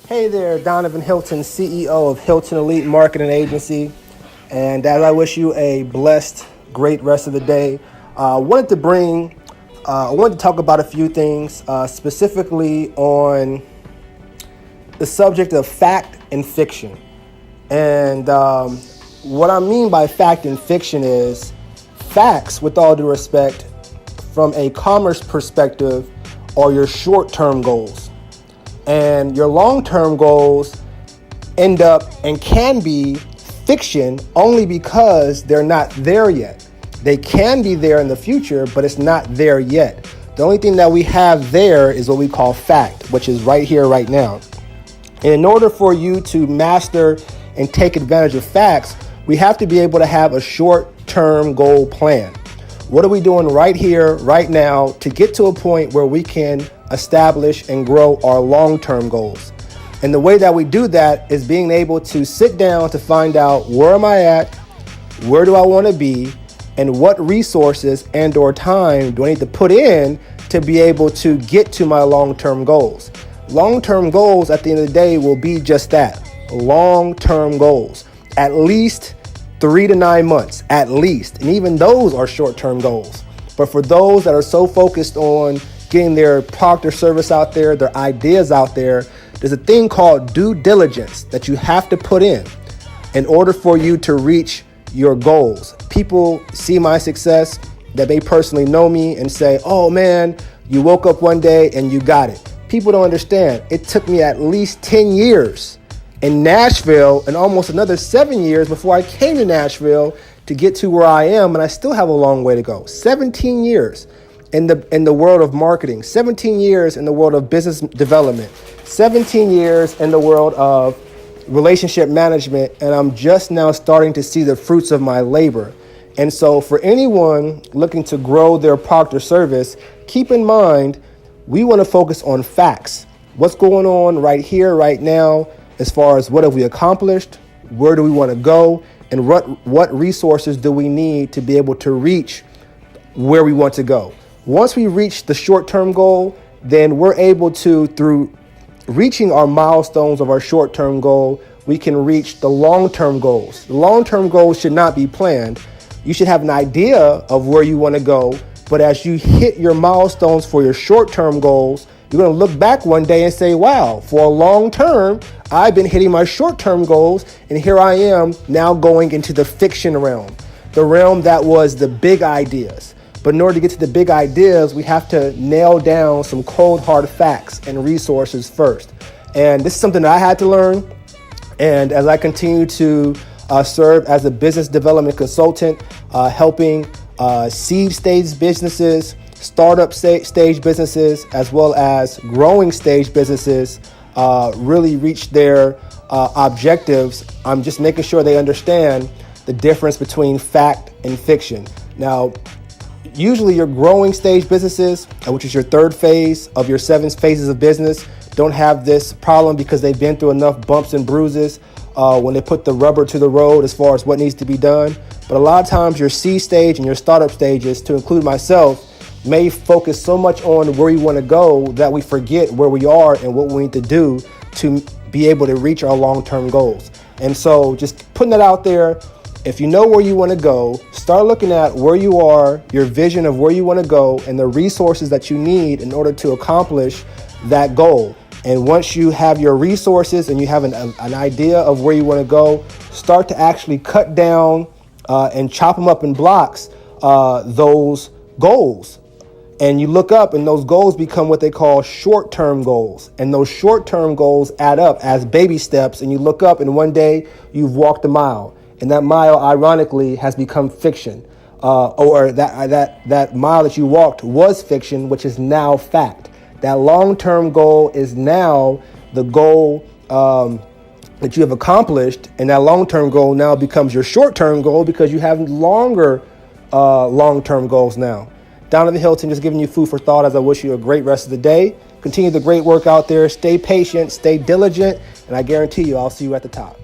Hey there, Donovan Hilton, CEO of Hilton Elite Marketing Agency. And as I wish you a blessed, great rest of the day, I wanted to talk about a few things, specifically on the subject of fact and fiction. And what I mean by fact and fiction is facts, with all due respect, from a commerce perspective, are your short-term goals. And your long-term goals end up and can be fiction only because they're not there yet. They can be there in the future, but it's not there yet. The only thing that we have there is what we call fact, which is right here, right now. And in order for you to master and take advantage of facts, we have to be able to have a short-term goal plan. What are we doing right here, right now, to get to a point where we can establish and grow our long-term goals? And the way that we do that is being able to sit down to find out, where am I at, where do I want to be, and what resources and or time do I need to put in to be able to get to my long-term goals. Long-term goals at the end of the day will be just that, long-term goals, at least 3 to 9 months, at least. And even those are short-term goals. But for those that are so focused on getting their product or service out there, their ideas out there, there's a thing called due diligence that you have to put in order for you to reach your goals. People see my success, that they personally know me, and say, oh man, you woke up one day and you got it. People don't understand. It took me at least 10 years in Nashville and almost another 7 years before I came to Nashville to get to where I am, and I still have a long way to go. 17 years in the world of marketing, 17 years in the world of business development, 17 years in the world of relationship management, and I'm just now starting to see the fruits of my labor. And so for anyone looking to grow their product or service, keep in mind, we want to focus on facts. What's going on right here, right now, as far as what have we accomplished, where do we want to go, and what resources do we need to be able to reach where we want to go. Once we reach the short-term goal, then we're able to, through reaching our milestones of our short-term goal, we can reach the long-term goals. The long-term goals should not be planned. You should have an idea of where you want to go, but as you hit your milestones for your short-term goals, you're going to look back one day and say, wow, for a long term, I've been hitting my short-term goals, and here I am now going into the fiction realm, the realm that was the big ideas. But in order to get to the big ideas, we have to nail down some cold, hard facts and resources first. And this is something that I had to learn. And as I continue to serve as a business development consultant, helping seed stage businesses, startup stage businesses, as well as growing stage businesses really reach their objectives, I'm just making sure they understand the difference between fact and fiction. Now, usually your growing stage businesses, which is your third phase of your 7 phases of business, don't have this problem because they've been through enough bumps and bruises when they put the rubber to the road as far as what needs to be done. But a lot of times your seed stage and your startup stages, to include myself, may focus so much on where we want to go that we forget where we are and what we need to do to be able to reach our long-term goals. And so just putting that out there, if you know where you want to go, start looking at where you are, your vision of where you want to go, and the resources that you need in order to accomplish that goal. And once you have your resources and you have an idea of where you want to go, start to actually cut down and chop them up in blocks, those goals. And you look up and those goals become what they call short-term goals. And those short-term goals add up as baby steps. And you look up and one day you've walked a mile. And that mile, ironically, has become fiction. Or that mile that you walked was fiction, which is now fact. That long-term goal is now the goal that you have accomplished. And that long-term goal now becomes your short-term goal because you have longer long-term goals now. Donovan Hilton just giving you food for thought as I wish you a great rest of the day. Continue the great work out there. Stay patient, stay diligent, and I guarantee you I'll see you at the top.